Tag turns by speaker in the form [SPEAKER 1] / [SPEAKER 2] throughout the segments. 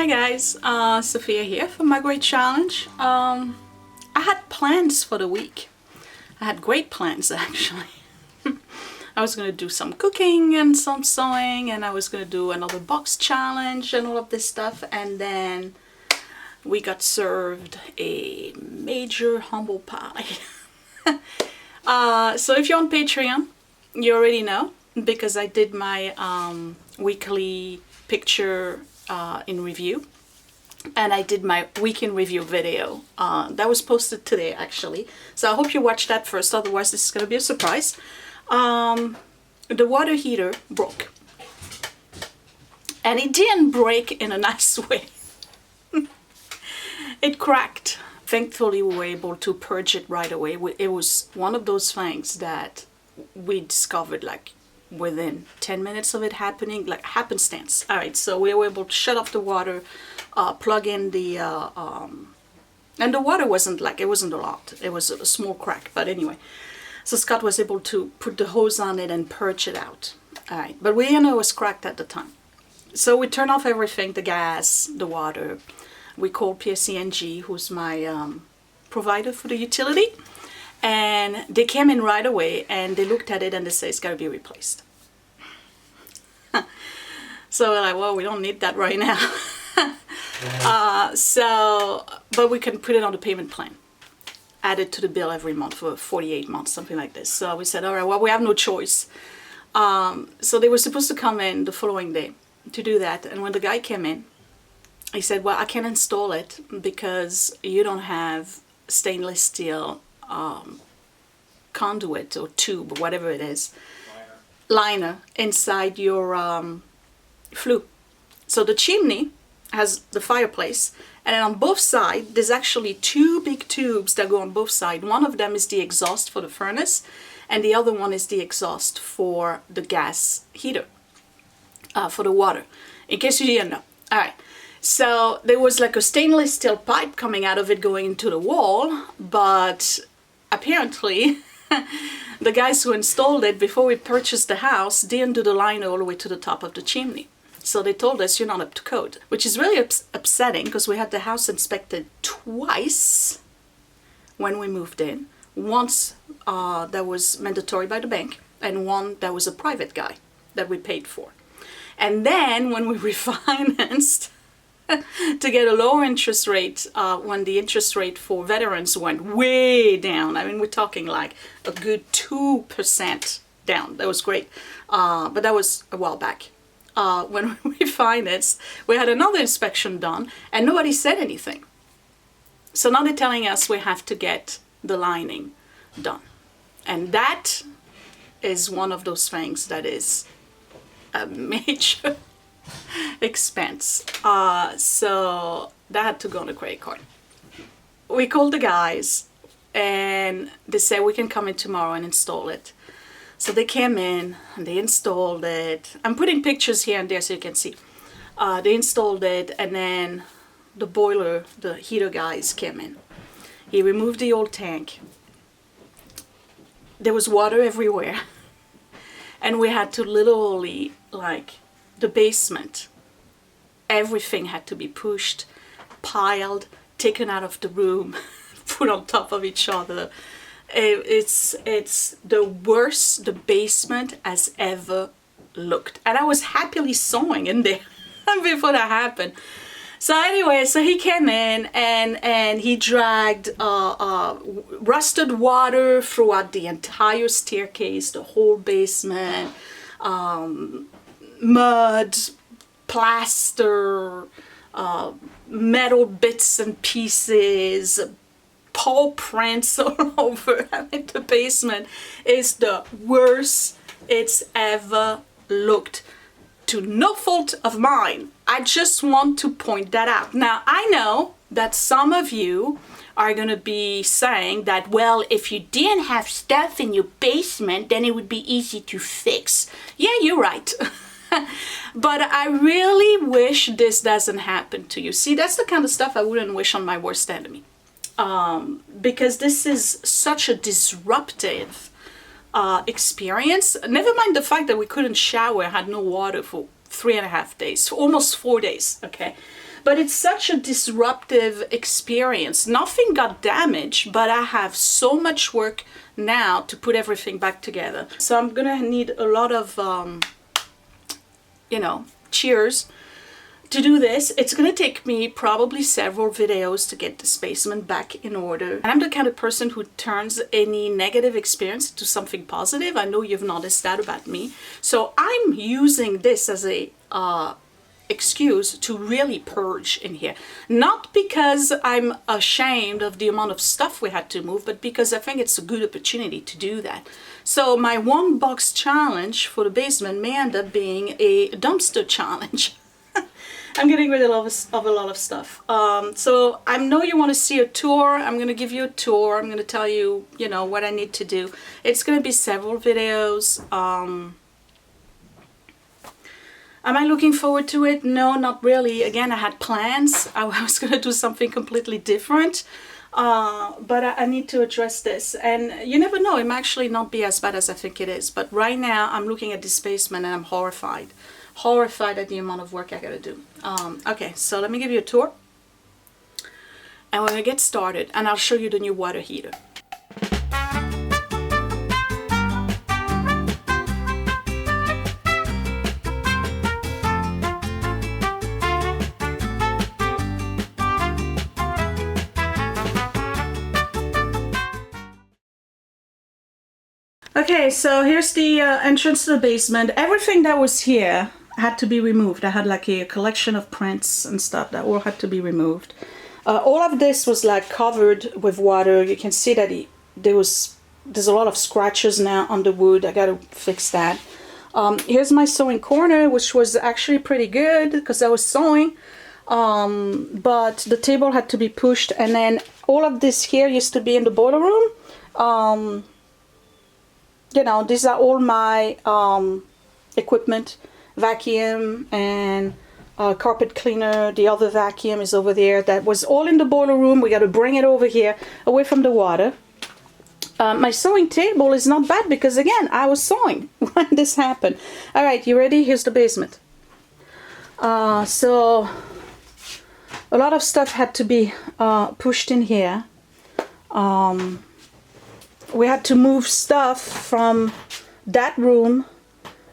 [SPEAKER 1] Hi guys, Sophia here for my great challenge. I had plans for the week. I had great plans actually. I was going to do some cooking and some sewing, and I was going to do another box challenge and all of this stuff, and then we got served a major humble pie. So if you're on Patreon, you already know, because I did my weekly picture in review, and I did my week in review video that was posted today actually, so I hope you watch that first, otherwise this is going to be a surprise. The water heater broke, and it didn't break in a nice way. It cracked. Thankfully we were able to purge it right away. It was one of those things that we discovered like within 10 minutes of it happening, like happenstance. All right, so we were able to shut off the water, plug in the and the water wasn't a lot, it was a small crack, but anyway, so Scott was able to put the hose on it and purge it out. All right, but we didn't know it was cracked at the time, so we turned off everything, the gas, the water. We called PSE&G, who's my provider for the utility, and they came in right away and they looked at it and they said it's got to be replaced. So we're like, well, we don't need that right now. But we can put it on the payment plan, add it to the bill every month for 48 months, something like this. So we said, all right, well, we have no choice. So they were supposed to come in the following day to do that, and when the guy came in, he said, well, I can't install it because you don't have stainless steel conduit or tube or whatever it is, liner inside your flue. So the chimney has the fireplace, and then on both sides there's actually two big tubes that go on both sides. One of them is the exhaust for the furnace, and the other one is the exhaust for the gas heater, for the water, in case you didn't know. All right. So there was like a stainless steel pipe coming out of it going into the wall, but apparently the guys who installed it before we purchased the house didn't do the line all the way to the top of the chimney. So they told us you're not up to code, which is really upsetting, because we had the house inspected twice when we moved in. Once that was mandatory by the bank, and one that was a private guy that we paid for. And then when we refinanced to get a lower interest rate, when the interest rate for veterans went way down. I mean, we're talking like a good 2% down. That was great, but that was a while back. When we refinanced, we had another inspection done and nobody said anything. So now they're telling us we have to get the lining done, and that is one of those things that is a major expense. So that had to go on a credit card. We called the guys and they said we can come in tomorrow and install it. So they came in and they installed it. I'm putting pictures here and there so you can see. They installed it, and then the boiler, the heater guys came in. He removed the old tank. There was water everywhere, and we had to literally, like, the basement, everything had to be pushed, piled, taken out of the room, put on top of each other. It's the worst the basement has ever looked, and I was happily sewing in there before that happened. So anyway, so he came in and he dragged rusted water throughout the entire staircase, the whole basement, mud, plaster, metal bits and pieces, paw prints all over. I mean, the basement is the worst it's ever looked, to no fault of mine. I just want to point that out. Now, I know that some of you are going to be saying that, well, if you didn't have stuff in your basement, then it would be easy to fix. Yeah, you're right. But I really wish this doesn't happen to you. See, that's the kind of stuff I wouldn't wish on my worst enemy. Because this is such a disruptive experience. Never mind the fact that we couldn't shower, had no water for 3.5 days, almost 4 days, okay? But it's such a disruptive experience. Nothing got damaged, but I have so much work now to put everything back together. So I'm gonna need a lot of, you know, cheers to do this. It's gonna take me probably several videos to get this basement back in order. And I'm the kind of person who turns any negative experience into something positive. I know you've noticed that about me. So I'm using this as a excuse to really purge in here. Not because I'm ashamed of the amount of stuff we had to move, but because I think it's a good opportunity to do that. So my 1 box challenge for the basement may end up being a dumpster challenge. I'm getting rid of a lot of stuff. So I know you want to see a tour. I'm going to give you a tour. I'm going to tell you, you know, what I need to do. It's going to be several videos. Am I looking forward to it? No, not really. Again, I had plans. I was going to do something completely different. But I need to address this. And you never know, it might actually not be as bad as I think it is. But right now, I'm looking at this basement and I'm horrified. Horrified at the amount of work I gotta do. Okay, so let me give you a tour. And we're gonna get started. And I'll show you the new water heater. Okay, so here's the entrance to the basement. Everything that was here had to be removed. I had like a collection of prints and stuff that all had to be removed. All of this was like covered with water. You can see that there's a lot of scratches now on the wood. I gotta fix that. Here's my sewing corner, which was actually pretty good because I was sewing. But the table had to be pushed, and then all of this here used to be in the boiler room. You know, these are all my equipment, vacuum and carpet cleaner. The other vacuum is over there. That was all in the boiler room. We got to bring it over here, away from the water. My sewing table is not bad because, again, I was sewing when this happened. All right, you ready? Here's the basement. So a lot of stuff had to be pushed in here. We had to move stuff from that room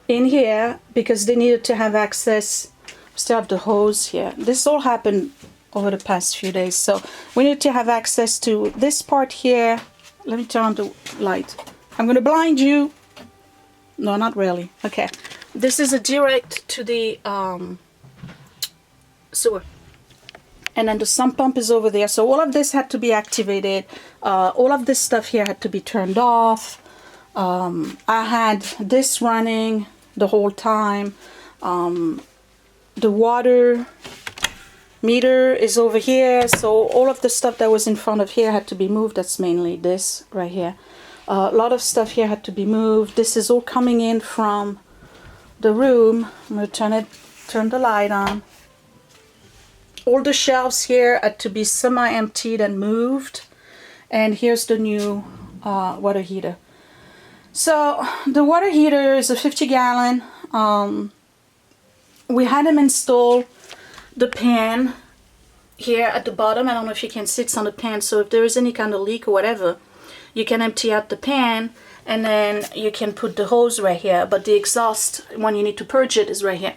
[SPEAKER 1] in here because they needed to have access. We still have the hose here. This all happened over the past few days. So we need to have access to this part here. Let me turn on the light. I'm going to blind you. No, not really. Okay. This is a direct to the sewer. And then the sump pump is over there. So all of this had to be activated. All of this stuff here had to be turned off. I had this running the whole time. The water meter is over here. So all of the stuff that was in front of here had to be moved. That's mainly this right here. A lot of stuff here had to be moved. This is all coming in from the room. I'm going to turn the light on. All the shelves here had to be semi-emptied and moved. And here's the new water heater. So the water heater is a 50-gallon. We had them install the pan here at the bottom. I don't know if you can see, it's on the pan. So if there is any kind of leak or whatever, you can empty out the pan and then you can put the hose right here. But the exhaust, when you need to purge it, is right here.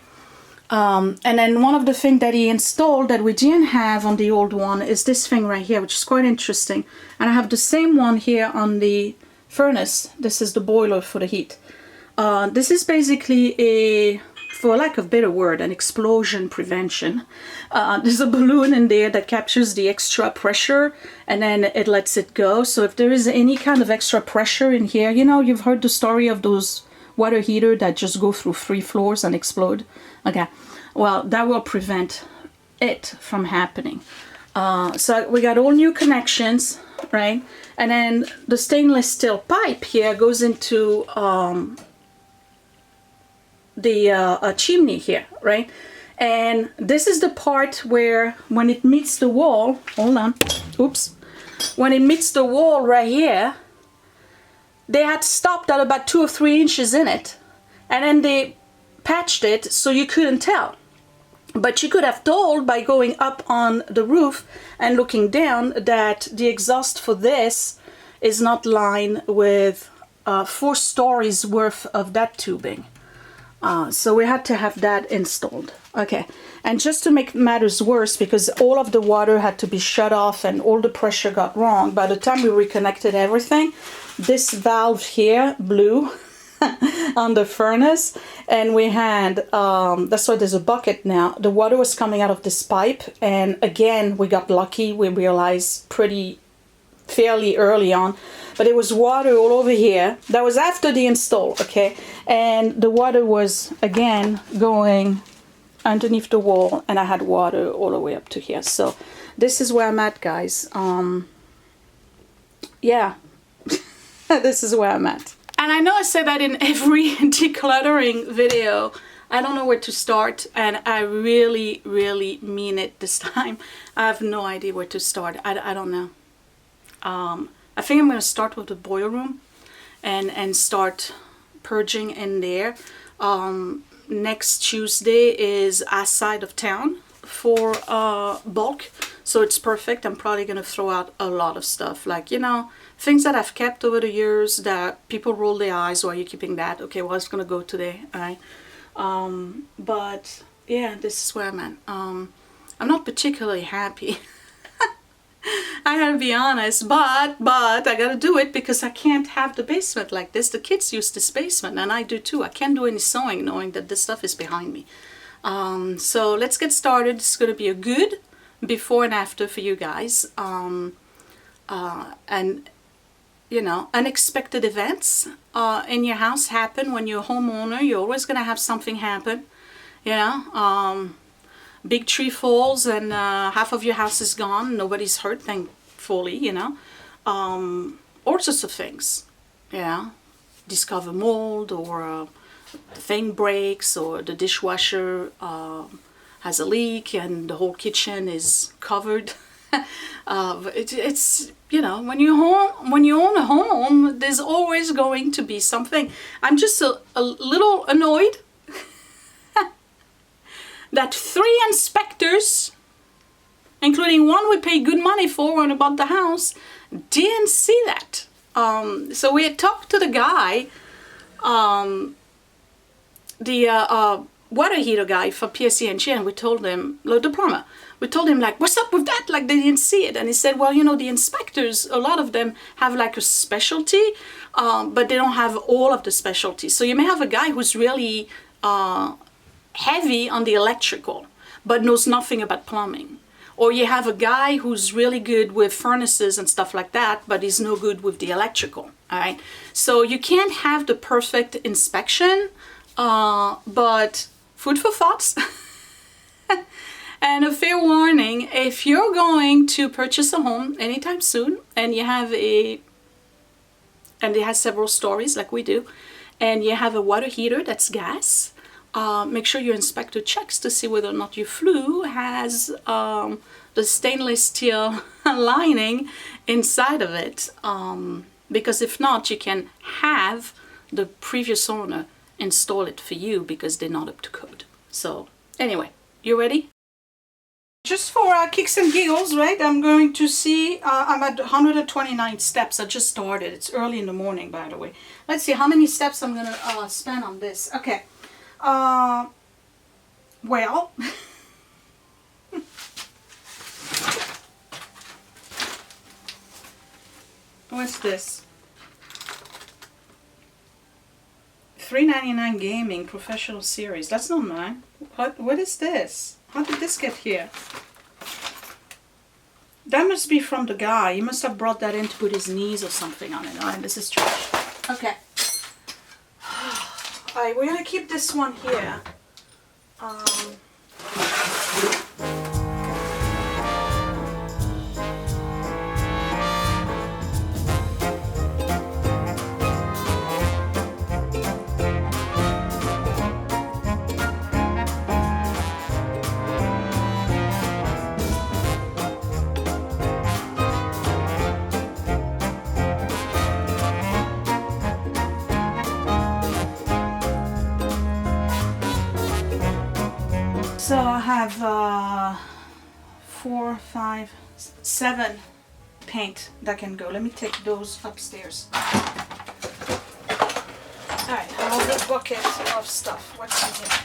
[SPEAKER 1] And then one of the things that he installed that we didn't have on the old one is this thing right here, which is quite interesting. And I have the same one here on the furnace. This is the boiler for the heat. This is basically a, for lack of a better word, an explosion prevention. There's a balloon in there that captures the extra pressure and then it lets it go. So if there is any kind of extra pressure in here, you know, you've heard the story of those water heater that just go through 3 floors and explode. Okay, well, that will prevent it from happening. So we got all new connections, right? And then the stainless steel pipe here goes into the chimney here, right? And this is the part where when it meets the wall, hold on, oops. When it meets the wall right here, they had stopped at about 2 or 3 inches in it. And then they patched it so you couldn't tell. But you could have told by going up on the roof and looking down that the exhaust for this is not lined with 4 stories worth of that tubing. So we had to have that installed. Okay, and just to make matters worse, because all of the water had to be shut off and all the pressure got wrong, by the time we reconnected everything, this valve here blew on the furnace, and we had, that's why there's a bucket now. The water was coming out of this pipe, and again, we got lucky. We realized fairly early on, but it was water all over here. That was after the install, okay? And the water was, again, going underneath the wall, and I had water all the way up to here. So this is where I'm at, guys. Yeah, this is where I'm at. And I know I say that in every decluttering video. I don't know where to start, and I really, really mean it this time. I have no idea where to start. I don't know. I think I'm going to start with the boiler room and start purging in there. Next Tuesday is outside of town for bulk, so it's perfect. I'm probably going to throw out a lot of stuff, like, you know, things that I've kept over the years that people roll their eyes, why are you keeping that? Okay, well, it's going to go today, all right? But yeah, this is where I'm at. I'm not particularly happy. I gotta be honest, but I gotta do it because I can't have the basement like this. The kids use this basement, and I do too. I can't do any sewing knowing that this stuff is behind me. So let's get started. It's gonna be a good before and after for you guys. And you know, unexpected events in your house happen when you're a homeowner. You're always gonna have something happen, you know. Big tree falls and half of your house is gone. Nobody's hurt, thankfully, you know. All sorts of things, yeah. Discover mold, or the thing breaks, or the dishwasher has a leak and the whole kitchen is covered. It's, you know, when you own a home, there's always going to be something. I'm just a little annoyed that 3 inspectors, including one we paid good money for when we bought the house, didn't see that. So we had talked to the guy, the water heater guy for PSE&G, and we told him, the plumber, we told him, like, what's up with that? Like, they didn't see it. And he said, well, you know, the inspectors, a lot of them have like a specialty, but they don't have all of the specialties. So you may have a guy who's really heavy on the electrical, but knows nothing about plumbing. Or you have a guy who's really good with furnaces and stuff like that, but he's no good with the electrical, all right? So you can't have the perfect inspection, but food for thoughts. And a fair warning, if you're going to purchase a home anytime soon, and you have and it has several stories like we do, and you have a water heater that's gas, make sure your inspector checks to see whether or not your flue has the stainless steel lining inside of it. Because if not, you can have the previous owner install it for you because they're not up to code. So anyway, you ready? Just for kicks and giggles, right? I'm going to see, I'm at 129 steps. I just started. It's early in the morning, by the way. Let's see how many steps I'm going to spend on this. Okay. Well, what's this? $3.99 gaming professional series. That's not mine. What is this? How did this get here? That must be from the guy. He must have brought that in to put his knees or something on it. Alright, this is trash. Okay. Alright, we're gonna keep this one here. So I have 4, 5, 7 paint that can go. Let me take those upstairs. Alright, another bucket of stuff. What's in here?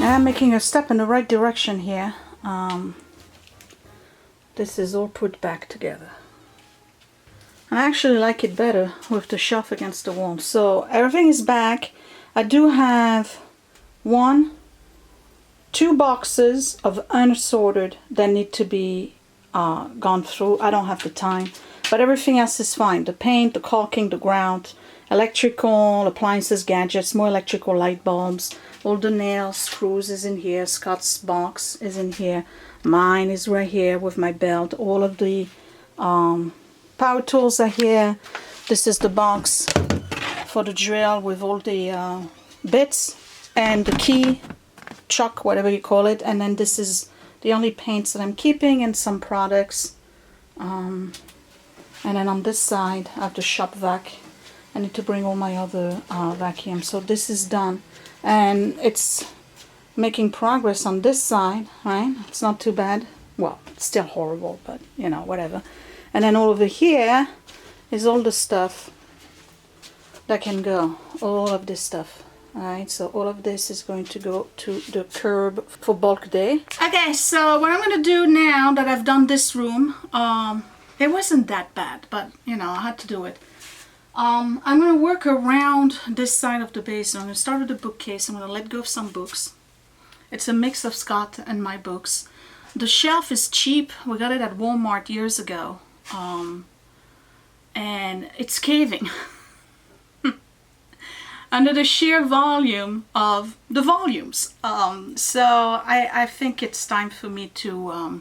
[SPEAKER 1] I'm making a step in the right direction here. This is all put back together. I actually like it better with the shelf against the wall. So everything is back. I do have 1, 2 boxes of unassorted that need to be gone through. I don't have the time, but everything else is fine. The paint, the caulking, the grout, electrical, appliances, gadgets, more electrical light bulbs, all the nails, screws is in here, Scott's box is in here, mine is right here with my belt, all of the power tools are here. This is the box for the drill with all the bits and the key, chuck, whatever you call it, and then this is the only paints that I'm keeping and some products. And then on this side I have the shop vac. I need to bring all my other vacuums. So this is done. And it's making progress on this side, right? It's not too bad. Well, it's still horrible, but you know, whatever. And then all over here is all the stuff that can go. All of this stuff. Alright, so all of this is going to go to the curb for bulk day. Okay, so what I'm going to do now that I've done this room, it wasn't that bad, but you know, I had to do it. I'm going to work around this side of the base. I'm going to start with the bookcase. I'm going to let go of some books. It's a mix of Scott and my books. The shelf is cheap. We got it at Walmart years ago. And it's caving. Under the sheer volume of the volumes. So I think it's time for me to...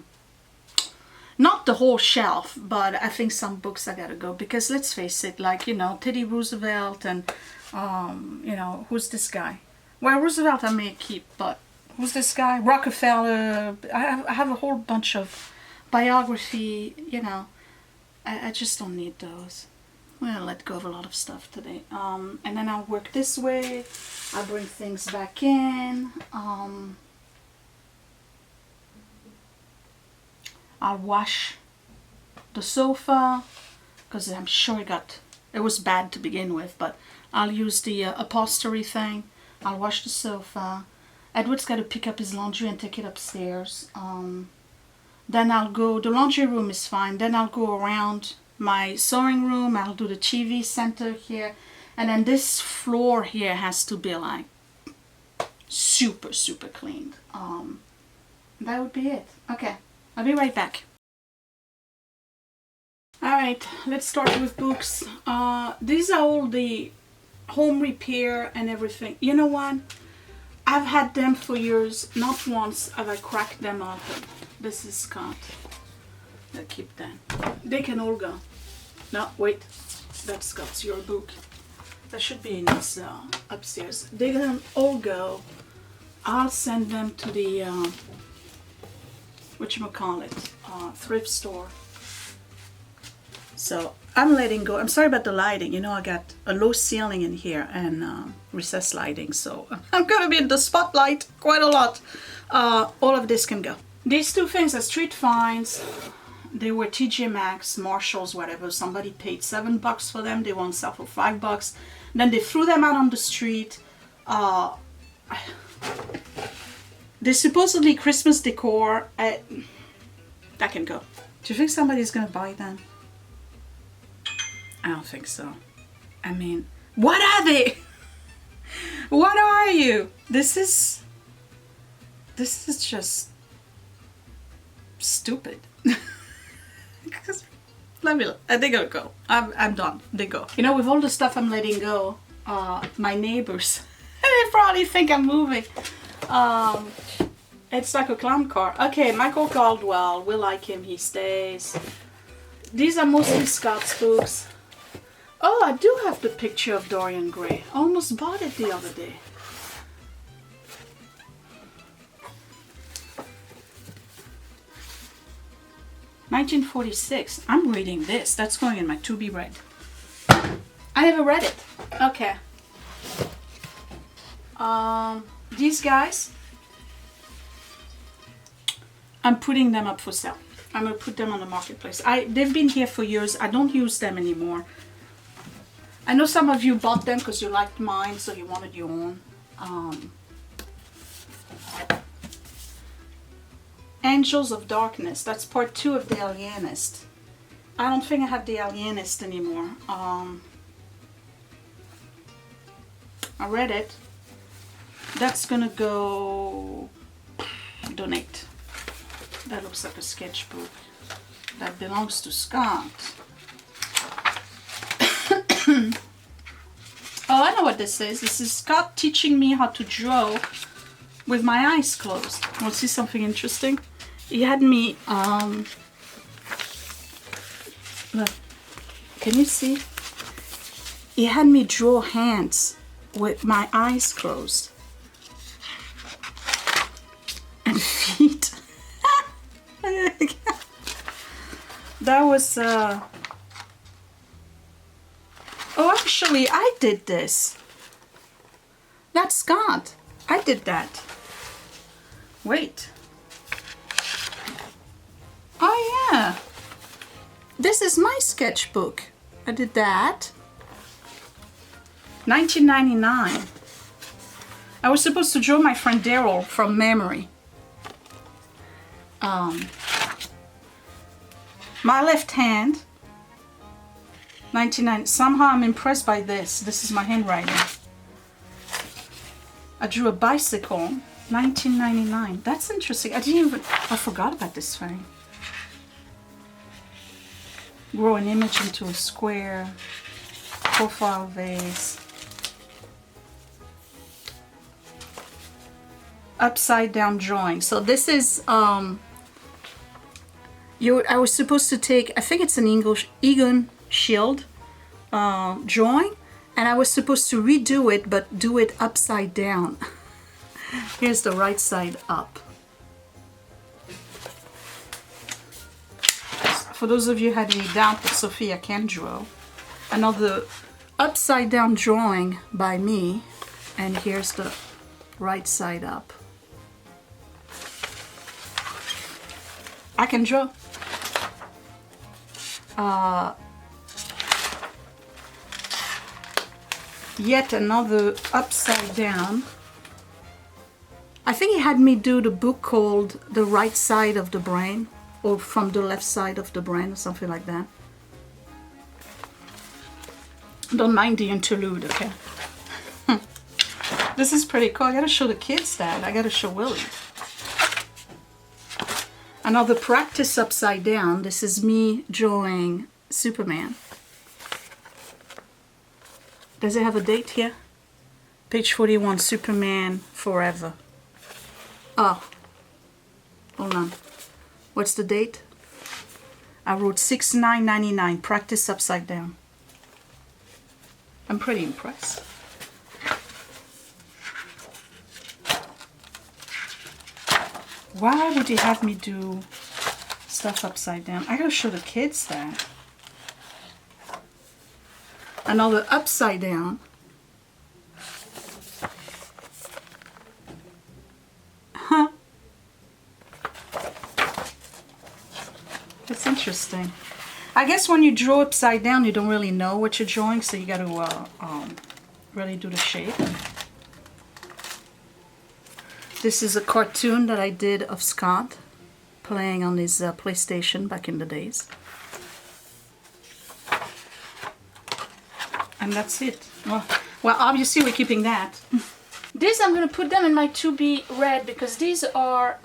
[SPEAKER 1] not the whole shelf, but I think some books I gotta go, because let's face it, like, you know, Teddy Roosevelt and, you know, who's this guy? Well, Roosevelt I may keep, but who's this guy? Rockefeller. I have a whole bunch of biography, you know. I just don't need those. I'm gonna let go of a lot of stuff today. And then I'll work this way. I'll bring things back in. I'll wash the sofa because I'm sure it was bad to begin with, but I'll use the upholstery thing. I'll wash the sofa. Edward's got to pick up his laundry and take it upstairs. Then I'll go, the laundry room is fine. Then I'll go around my sewing room. I'll do the TV center here. And then this floor here has to be like super, super clean. That would be it. Okay. I'll be right back. Alright, let's start with books. These are all the home repair and everything. You know what? I've had them for years. Not once have I cracked them open. This is Scott. I'll keep them. They can all go. No, wait. That's Scott's, your book. That should be in his upstairs. They can all go. I'll send them to the... whatchamacallit, thrift store. So I'm letting go. I'm sorry about the lighting. You know, I got a low ceiling in here and recessed lighting, so I'm gonna be in the spotlight quite a lot. All of this can go. These two things are street finds. They were TJ Maxx, Marshalls, whatever. Somebody paid $7 for them. They won't sell for $5. Then they threw them out on the street. There's supposedly Christmas decor. That can go. Do you think somebody's gonna buy them? I don't think so. I mean, what are they? What are you? This is just stupid. They gotta go. I'm done. They go. You know, with all the stuff I'm letting go, my neighbors, they probably think I'm moving. It's like a clown car. Okay, Michael Caldwell, we like him, he stays. These are mostly Scott's books. Oh, I do have the picture of Dorian Gray. I almost bought it the other day. $1946. I'm reading this. That's going in my to be read. I never read it. Okay. These guys, I'm putting them up for sale. I'm gonna put them on the marketplace. They've been here for years. I don't use them anymore. I know some of you bought them because you liked mine, so you wanted your own. Angels of Darkness. That's part 2 of The Alienist. I don't think I have The Alienist anymore. I read it. That's gonna go donate. That looks like a sketchbook. That belongs to Scott. Oh, I know what this is. This is Scott teaching me how to draw with my eyes closed. Want to see something interesting? He had me, look, can you see? He had me draw hands with my eyes closed. And feet. That was, oh, actually, I did this. That's Scott. I did that. Wait. Oh, yeah. This is my sketchbook. I did that. 1999. I was supposed to draw my friend Daryl from memory. My left hand. 1990. Somehow I'm impressed by this. This is my handwriting. I drew a bicycle. 1999. That's interesting. I forgot about this thing. Grow an image into a square. Profile vase. Upside down drawing. So this is I was supposed to take, I think it's an Egon Shield drawing, and I was supposed to redo it, but do it upside down. Here's the right side up. For those of you who had any doubt that Sophia can draw, another upside down drawing by me, and here's the right side up. I can draw. Yet another upside down. I think he had me do the book called The Right Side of the Brain, or From the Left Side of the Brain, or something like that. Don't mind the interlude, okay? This is pretty cool. I gotta show the kids that. I gotta show Willie. Another practice upside down. This is me drawing Superman. Does it have a date here? Page 41, Superman Forever. Oh, hold on. What's the date? I wrote 6/9/99, practice upside down. I'm pretty impressed. Why would he have me do stuff upside down? I gotta show the kids that. Another upside down. Huh. That's interesting. I guess when you draw upside down, you don't really know what you're drawing, so you gotta really do the shape. This is a cartoon that I did of Scott playing on his PlayStation back in the days. And that's it. Well, obviously we're keeping that. These, I'm going to put them in my to be read because these are,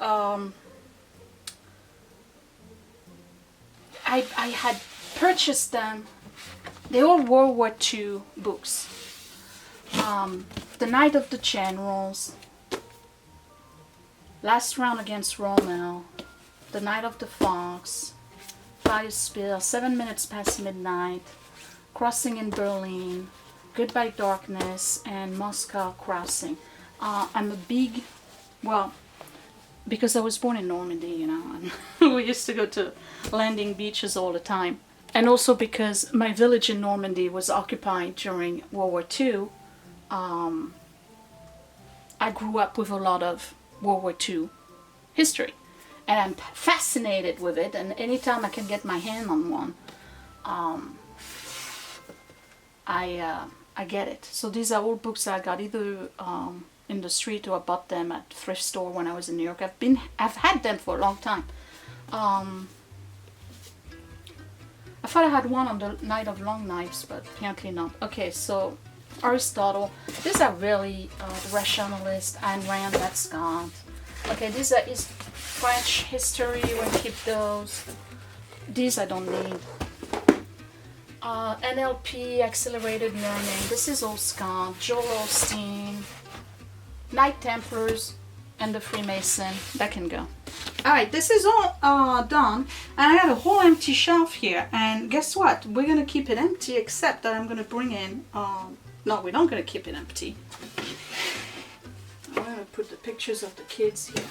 [SPEAKER 1] I had purchased them. They're all World War II books. The Night of the Generals, Last Round Against Rommel, The Night of the Fox, Fire Spill, 7 Minutes Past Midnight, Crossing in Berlin, Goodbye Darkness, and Moscow Crossing. I'm a big, well, because I was born in Normandy, you know, and we used to go to landing beaches all the time. And also because my village in Normandy was occupied during World War II, I grew up with a lot of World War II history. And I'm fascinated with it, and anytime I can get my hand on one, I get it. So these are all books I got either in the street or I bought them at thrift store when I was in New York. I've had them for a long time. I thought I had one on the Night of Long Knives, but apparently not. Okay, so Aristotle. These are really rationalist. Ayn Rand, that's gone. Okay, these are French history. We'll keep those. These I don't need. NLP, accelerated learning. This is all Scott. Joel Osteen. Knight Templars and the Freemason. That can go. Alright, this is all done. And I had a whole empty shelf here. And guess what? We're going to keep it empty, except that I'm going to bring in... no, we're not going to keep it empty. I'm going to put the pictures of the kids here.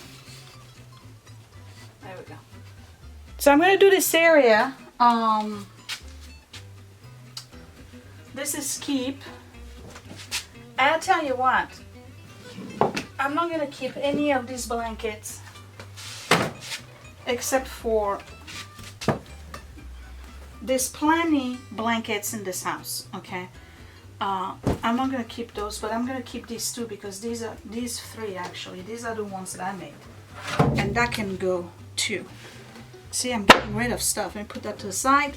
[SPEAKER 1] There we go. So I'm going to do this area. This is keep. And I'll tell you what. I'm not going to keep any of these blankets. Except for... There's plenty blankets in this house. Okay. I'm not going to keep those, but I'm going to keep these two because these three actually. These are the ones that I made. And that can go too. See, I'm getting rid of stuff. Let me put that to the side.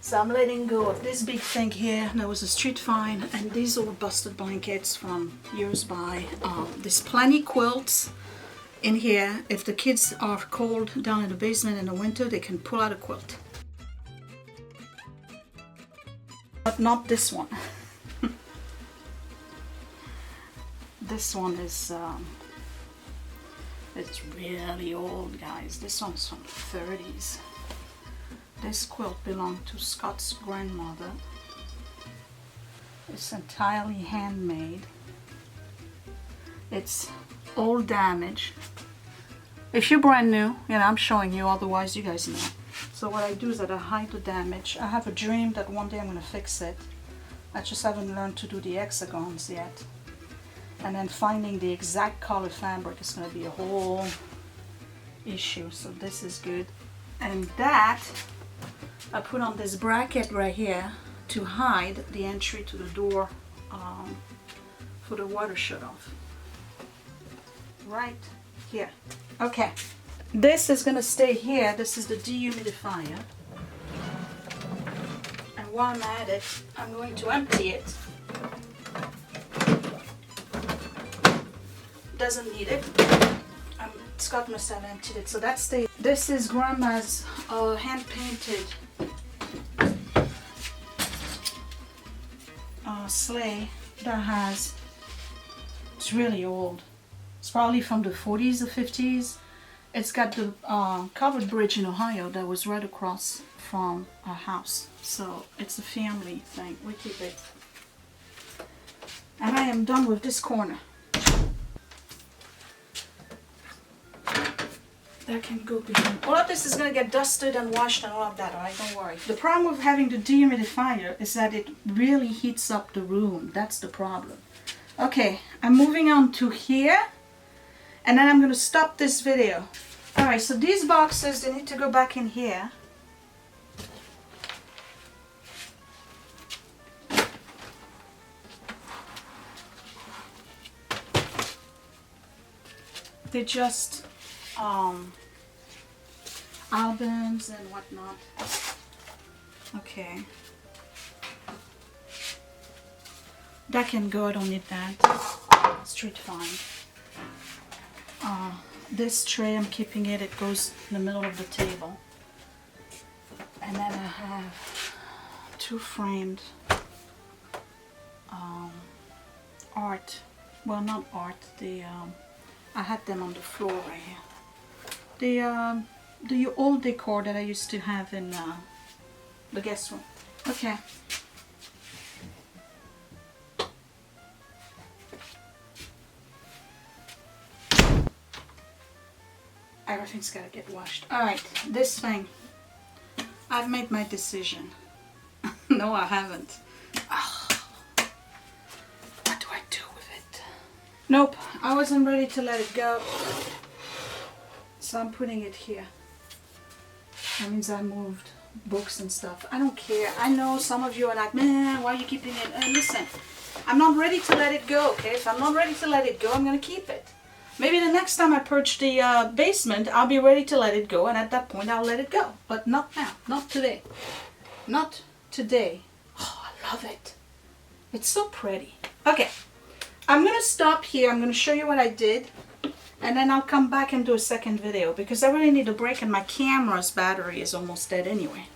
[SPEAKER 1] So I'm letting go of this big thing here. That was a street find. And these are busted blankets from years by. There's plenty quilts in here. If the kids are cold down in the basement in the winter, they can pull out a quilt. But not this one. This one is it's really old, guys. This one's from the 30s. This quilt belonged to Scott's grandmother. It's entirely handmade. It's all damaged. If you're brand new, you know, I'm showing you, otherwise you guys know. So what I do is that I hide the damage. I have a dream that one day I'm going to fix it. I just haven't learned to do the hexagons yet. And then finding the exact color fabric is going to be a whole issue. So this is good. And that I put on this bracket right here to hide the entry to the door for the water shut off. Right here. Okay. This is going to stay here. This is the dehumidifier. And while I'm at it, I'm going to empty it. Doesn't need it. Scott must have emptied it, so that stays. This is Grandma's hand-painted sleigh that has, it's really old. It's probably from the 40s or 50s. It's got the covered bridge in Ohio that was right across from our house. So it's a family thing. We keep it. And I am done with this corner. That can go behind. All of this is going to get dusted and washed and all of that, alright? Don't worry. The problem with having the dehumidifier is that it really heats up the room. That's the problem. Okay, I'm moving on to here. And then I'm going to stop this video. Alright, so these boxes, they need to go back in here. they're just albums and whatnot. Okay. That can go, I don't need that. Straight fine. This tray, I'm keeping it. It goes in the middle of the table. And then I have two framed art. Well, not art. I had them on the floor right here. The old decor that I used to have in the guest room. Okay. Everything's gotta get washed. Alright, this thing. I've made my decision. No, I haven't. Ugh. What do I do with it? Nope, I wasn't ready to let it go. So I'm putting it here. That means I moved books and stuff. I don't care. I know some of you are like, man, why are you keeping it? Listen, I'm not ready to let it go, okay? If I'm not ready to let it go, I'm gonna keep it. Maybe the next time I purge the basement, I'll be ready to let it go, and at that point I'll let it go. But not now, not today. Not today. Oh, I love it. It's so pretty. Okay, I'm gonna stop here. I'm gonna show you what I did, and then I'll come back and do a second video because I really need a break and my camera's battery is almost dead anyway.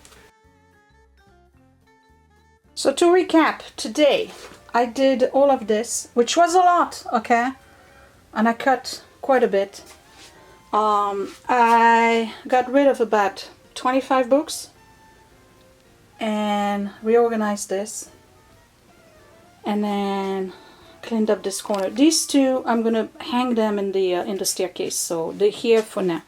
[SPEAKER 1] So to recap, today I did all of this, which was a lot, okay? And I cut quite a bit. I got rid of about 25 books and reorganized this, and then cleaned up this corner. These two, I'm gonna hang them in the staircase, so they're here for now.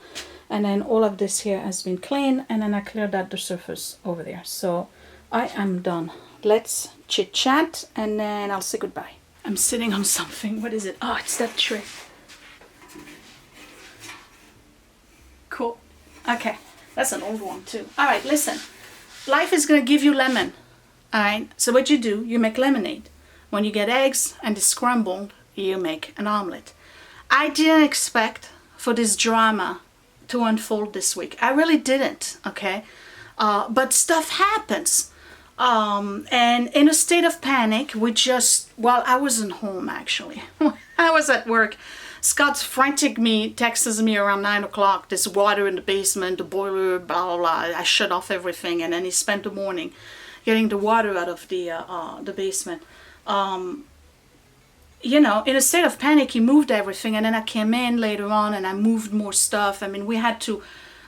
[SPEAKER 1] And then all of this here has been cleaned, and then I cleared out the surface over there. So I am done. Let's chit chat, and then I'll say goodbye. I'm sitting on something. What is it? Oh, it's that tray. Cool. Okay. That's an old one too. Alright, listen. Life is going to give you lemon. Alright? So what you do, you make lemonade. When you get eggs and it's scrambled, you make an omelet. I didn't expect for this drama to unfold this week. I really didn't. Okay? But stuff happens. And in a state of panic, well, I wasn't home actually. I was at work. Scott's frantic texts me around 9 o'clock. There's water in the basement, the boiler, blah, blah, blah. I shut off everything, and then he spent the morning getting the water out of the basement. You know, in a state of panic, he moved everything, and then I came in later on and I moved more stuff. I mean, we had to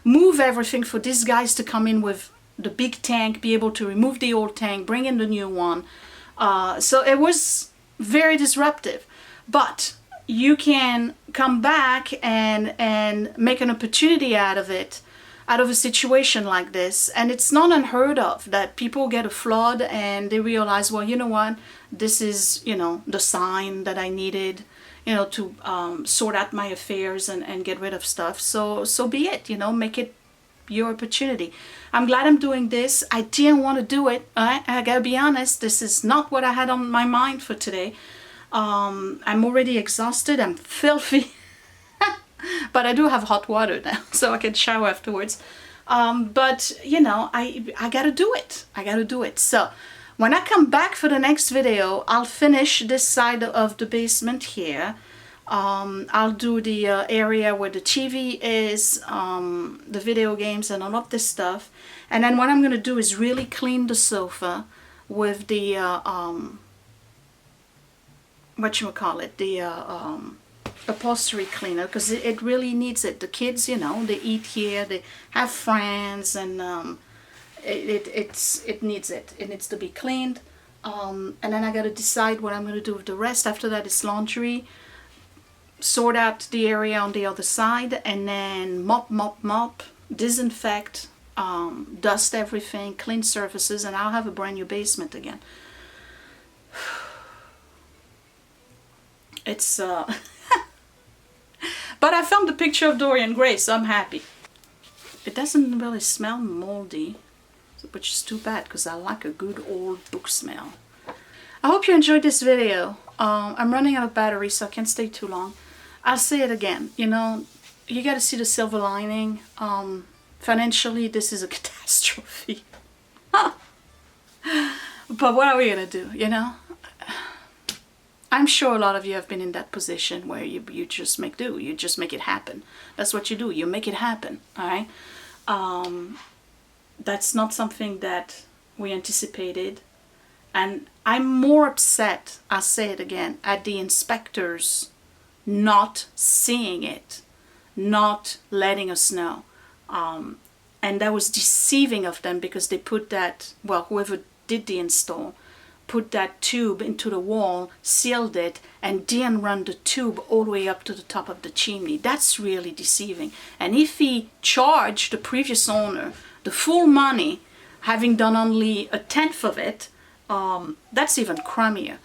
[SPEAKER 1] move everything for these guys to come in with the big tank, be able to remove the old tank, bring in the new one. So it was very disruptive. But you can come back and make an opportunity out of it, out of a situation like this. And it's not unheard of that people get a flood and they realize, well, you know what, this is, you know, the sign that I needed, you know, to sort out my affairs and get rid of stuff. So be it, you know, make it your opportunity. I'm glad I'm doing this. I didn't want to do it. I gotta be honest, this is not what I had on my mind for today. I'm already exhausted. I'm filthy. But I do have hot water now, so I can shower afterwards. But, you know, I gotta do it. I gotta do it. So when I come back for the next video, I'll finish this side of the basement here. I'll do the area where the TV is, the video games and all of this stuff. And then what I'm going to do is really clean the sofa with the, whatchamacallit, the upholstery cleaner, because it really needs it. The kids, you know, they eat here, they have friends, and it needs it. It needs to be cleaned. And then I got to decide what I'm going to do with the rest. After that is laundry. Sort out the area on the other side, and then mop, disinfect, dust everything, clean surfaces, and I'll have a brand new basement again. It's but I found the picture of Dorian Gray, so I'm happy. It doesn't really smell moldy, which is too bad because I like a good old book smell. I hope you enjoyed this video. I'm running out of battery, so I can't stay too long. I'll say it again, you know, you got to see the silver lining. Financially, this is a catastrophe. But what are we going to do, you know? I'm sure a lot of you have been in that position where you just make do. You just make it happen. That's what you do. You make it happen, all right? That's not something that we anticipated. And I'm more upset, I'll say it again, at the inspectors not seeing it, not letting us know. And that was deceiving of them because they put that, well, whoever did the install, put that tube into the wall, sealed it, and didn't run the tube all the way up to the top of the chimney. That's really deceiving. And if he charged the previous owner the full money, having done only a tenth of it, that's even crummier.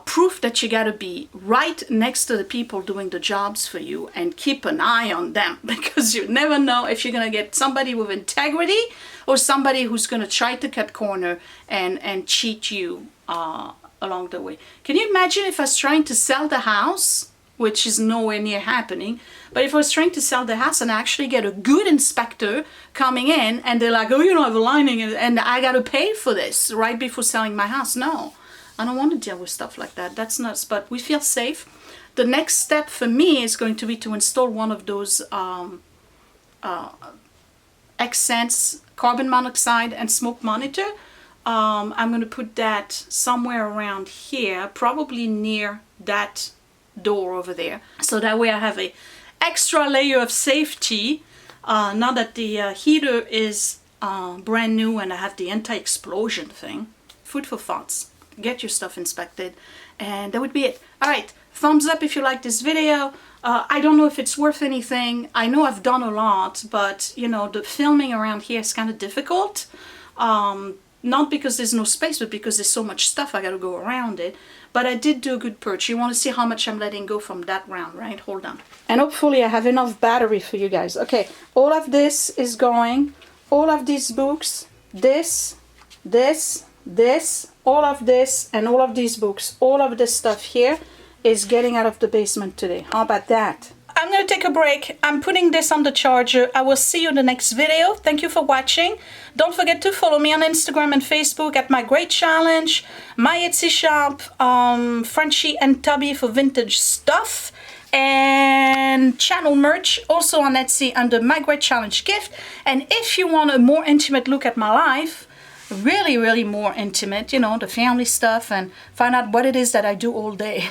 [SPEAKER 1] Proof that you gotta be right next to the people doing the jobs for you and keep an eye on them, because you never know if you're gonna get somebody with integrity or somebody who's gonna try to cut corner and cheat you along the way. Can you imagine if I was trying to sell the house, which is nowhere near happening, but if I was trying to sell the house and I actually get a good inspector coming in and they're like, oh, you don't have a lining and I gotta pay for this right before selling my house? No. I don't want to deal with stuff like that. That's nuts. But we feel safe. The next step for me is going to be to install one of those X-Sense carbon monoxide and smoke monitor. I'm going to put that somewhere around here, probably near that door over there. So that way I have a extra layer of safety. Now that the heater is brand new and I have the anti-explosion thing. Food for thoughts. Get your stuff inspected, and that would be it. All right, thumbs up if you like this video. I don't know if it's worth anything. I know I've done a lot, but you know, the filming around here is kind of difficult. Not because there's no space, but because there's so much stuff I gotta go around it. But I did do a good purge. You want to see how much I'm letting go from that round, right? Hold on. And hopefully I have enough battery for you guys. Okay, all of this is going. All of these books, this, all of this, and all of these books, all of this stuff here is getting out of the basement today. How about that? I'm going to take a break. I'm putting this on the charger. I will see you in the next video. Thank you for watching. Don't forget to follow me on Instagram and Facebook at My Great Challenge, my Etsy shop, Frenchie and Tubby for vintage stuff, and channel merch also on Etsy under My Great Challenge Gift. And if you want a more intimate look at my life, really more intimate, you know, the family stuff, and find out what it is that I do all day,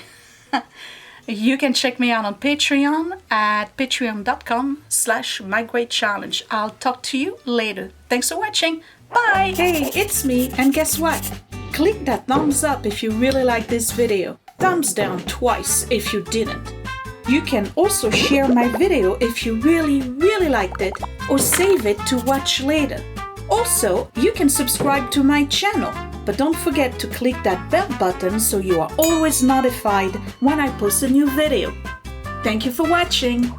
[SPEAKER 1] you can check me out on Patreon at patreon.com/mygreatchallenge. I'll talk to you later. Thanks for watching. Bye. Hey, it's me, and guess what? Click that thumbs up if you really like this video. Thumbs down twice if you didn't. You can also share my video if you really liked it, or save it to watch later. Also, you can subscribe to my channel, but don't forget to click that bell button so you are always notified when I post a new video. Thank you for watching.